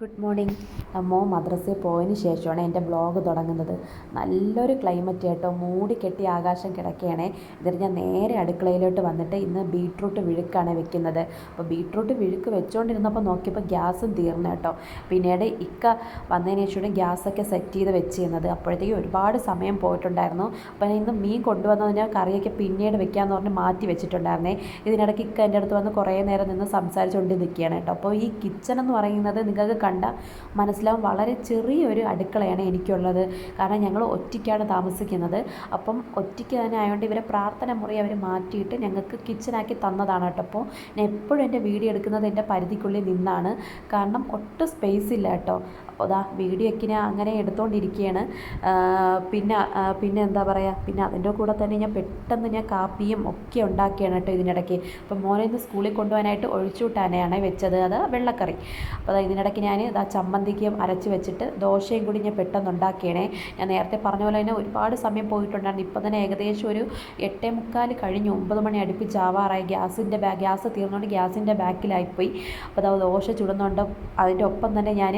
Good morning. മദ്രസയിൽ പോയതിന് ശേഷമാണ് എൻ്റെ വ്ളോഗ് തുടങ്ങുന്നത്. നല്ലൊരു ക്ലൈമറ്റ് കേട്ടോ, മൂടിക്കെട്ടി ആകാശം കിടക്കുകയാണേ. എന്നിട്ട് ഞാൻ നേരെ അടുക്കളയിലോട്ട് വന്നിട്ട് ഇന്ന് ബീട്രൂട്ട് വിഴുക്കാണ് വെക്കുന്നത്. അപ്പോൾ ബീട്രൂട്ട് വിഴുക്ക് വെച്ചുകൊണ്ടിരുന്നപ്പോൾ നോക്കിയപ്പോൾ ഗ്യാസും തീർന്നു കേട്ടോ. പിന്നീട് ഇക്ക വന്നതിന് ശേഷമാണ് ഗ്യാസൊക്കെ സെറ്റ് ചെയ്ത് വെച്ചിരുന്നത്. അപ്പോഴത്തേക്കും ഒരുപാട് സമയം പോയിട്ടുണ്ടായിരുന്നു. അപ്പോൾ ഇന്ന് മീൻ കൊണ്ടുവന്നതിന് കറിയൊക്കെ പിന്നീട് വെക്കാമെന്ന് പറഞ്ഞ് മാറ്റി വെച്ചിട്ടുണ്ടായിരുന്നേ. ഇതിനിടയ്ക്ക് ഇക്ക എൻ്റെ അടുത്ത് വന്ന് കുറേ നേരം നിന്ന് സംസാരിച്ചുകൊണ്ട് നിൽക്കുകയാണ് കേട്ടോ. അപ്പോൾ ഈ കിച്ചൺ എന്ന് പറയുന്നത് നിങ്ങൾക്ക് കണ്ട മനസ്സിലാവും, വളരെ ചെറിയൊരു അടുക്കളയാണ് എനിക്കുള്ളത്. കാരണം ഞങ്ങൾ ഒറ്റയ്ക്കാണ് താമസിക്കുന്നത്. അപ്പം ഒറ്റയ്ക്ക് തന്നെ ആയതുകൊണ്ട് ഇവരെ പ്രാർത്ഥന മുറി അവർ മാറ്റിയിട്ട് ഞങ്ങൾക്ക് കിച്ചനാക്കി തന്നതാണ് കേട്ടോ. അപ്പോൾ ഞാൻ എപ്പോഴും എൻ്റെ വീഡിയോ എടുക്കുന്നത് എൻ്റെ പരിധിക്കുള്ളിൽ നിന്നാണ്, കാരണം ഒട്ടും സ്പേസ് ഇല്ല കേട്ടോ. അപ്പോൾ അതാ വീഡിയോ ഒക്കെ ഞാൻ അങ്ങനെ എടുത്തുകൊണ്ടിരിക്കുകയാണ്. പിന്നെ എന്താ പറയുക, പിന്നെ അതിൻ്റെ കൂടെ തന്നെ പെട്ടെന്ന് ഞാൻ കാപ്പിയും ഒക്കെ ഉണ്ടാക്കിയാണ് കേട്ടോ ഇതിനിടയ്ക്ക്. അപ്പം മോനെ ഇന്ന് സ്കൂളിൽ കൊണ്ടുപോകാനായിട്ട് ഒഴിച്ചുവിട്ടാനാണ് വെച്ചത്, അത് വെള്ളക്കറി. അപ്പോൾ അതാ ഇതിനിടയ്ക്ക് ഞാൻ ചമ്മന്തിക്കും അരച്ച് വെച്ചിട്ട് ദോശയും കൂടി ഞാൻ പെട്ടെന്ന് ഉണ്ടാക്കിയണേ. ഞാൻ നേരത്തെ പറഞ്ഞ പോലെ തന്നെ ഒരുപാട് സമയം പോയിട്ടുണ്ടായിരുന്നു. ഇപ്പം തന്നെ ഏകദേശം ഒരു 8:45 കഴിഞ്ഞ് 9 മണി അടുപ്പിച്ചാവാറായി. ഗ്യാസ് തീർന്നുകൊണ്ട് ഗ്യാസിൻ്റെ ബാക്കിലായിപ്പോയി. അപ്പോൾ അത് ദോശ ചുടുന്നുണ്ട്. അതിൻ്റെ ഒപ്പം തന്നെ ഞാൻ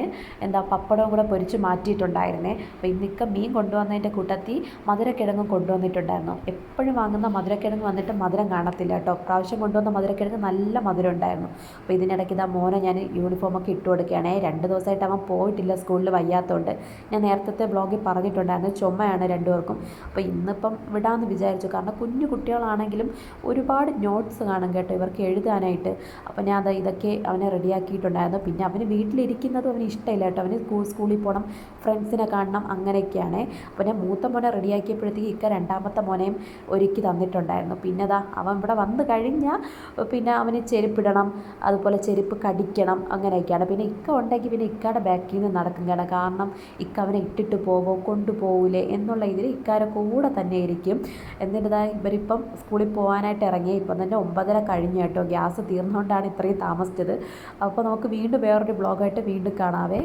പപ്പടവും കൂടെ പൊരിച്ച് മാറ്റിയിട്ടുണ്ടായിരുന്നേ. അപ്പോൾ ഇന്നിക്ക മീൻ കൊണ്ടുവന്നതിൻ്റെ കൂട്ടത്തിൽ മധുരക്കിഴങ്ങും കൊണ്ടുവന്നിട്ടുണ്ടായിരുന്നു. എപ്പോഴും വാങ്ങുന്ന മധുരക്കിഴങ്ങ് വന്നിട്ട് മധുരം കാണത്തില്ല കേട്ടോ. പ്രാവശ്യം കൊണ്ടുവന്ന മധുരക്കിഴങ്ങ് നല്ല മധുരം ഉണ്ടായിരുന്നു. അപ്പോൾ ഇതിനിടയ്ക്ക് മോനെ ഞാൻ യൂണിഫോമൊക്കെ ഇട്ട് കൊടുക്കുകയാണേ. 2 ദിവസമായിട്ട് അവൻ പോയിട്ടില്ല, സ്കൂളിൽ വയ്യാത്തതുകൊണ്ട്. ഞാൻ നേരത്തെ ബ്ലോഗിൽ പറഞ്ഞിട്ടുണ്ടായിരുന്നു, ചുമയാണ് 2 പേർക്കും. അപ്പോൾ ഇന്നിപ്പം വിടാമെന്ന് വിചാരിച്ചു. കാരണം കുഞ്ഞു കുട്ടികളാണെങ്കിലും ഒരുപാട് നോട്ട്സ് കാണും കേട്ടോ ഇവർക്ക് എഴുതാനായിട്ട്. അപ്പോൾ ഞാൻ ഇതൊക്കെ അവനെ റെഡിയാക്കിയിട്ടുണ്ടായിരുന്നു. പിന്നെ അവന് വീട്ടിലിരിക്കുന്നതും അവന് ഇഷ്ടമില്ല കേട്ടോ. അവന് സ്കൂളിൽ പോകണം, ഫ്രണ്ട്സിനെ കാണണം, അങ്ങനെയൊക്കെയാണ്. അപ്പോൾ ഞാൻ മൂത്ത മോനെ റെഡിയാക്കിയപ്പോഴത്തേക്ക് ഇക്ക രണ്ടാമത്തെ മോനെയും ഒരുക്കി തന്നിട്ടുണ്ടായിരുന്നു. പിന്നെ അവൻ ഇവിടെ വന്നു കഴിഞ്ഞാൽ പിന്നെ അവന് ചെരുപ്പിടണം, അതുപോലെ ചെരുപ്പ് കടിക്കണം, അങ്ങനെയൊക്കെയാണ്. പിന്നെ ഇക്ക ഉണ്ടെങ്കിൽ പിന്നെ ഇക്കയുടെ ബാക്കിൽ നിന്ന് നടക്കും കേട്ടോ. കാരണം ഇക്ക അവനെ ഇട്ടിട്ട് പോവോ കൊണ്ടുപോകില്ലേ എന്നുള്ള ഇതിൽ ഇക്കാരെ കൂടെ തന്നെ ഇരിക്കും. എന്നിട്ട് ഇവരിപ്പം സ്കൂളിൽ പോകാനായിട്ട് ഇറങ്ങി. ഇപ്പം തന്നെ 9:30 കഴിഞ്ഞു കേട്ടോ. ഗ്യാസ് തീർന്നുകൊണ്ടാണ് ഇത്രയും താമസിച്ചത്. അപ്പോൾ നമുക്ക് വീണ്ടും വേറൊരു വ്ളോഗായിട്ട് വീണ്ടും കാണാവേ.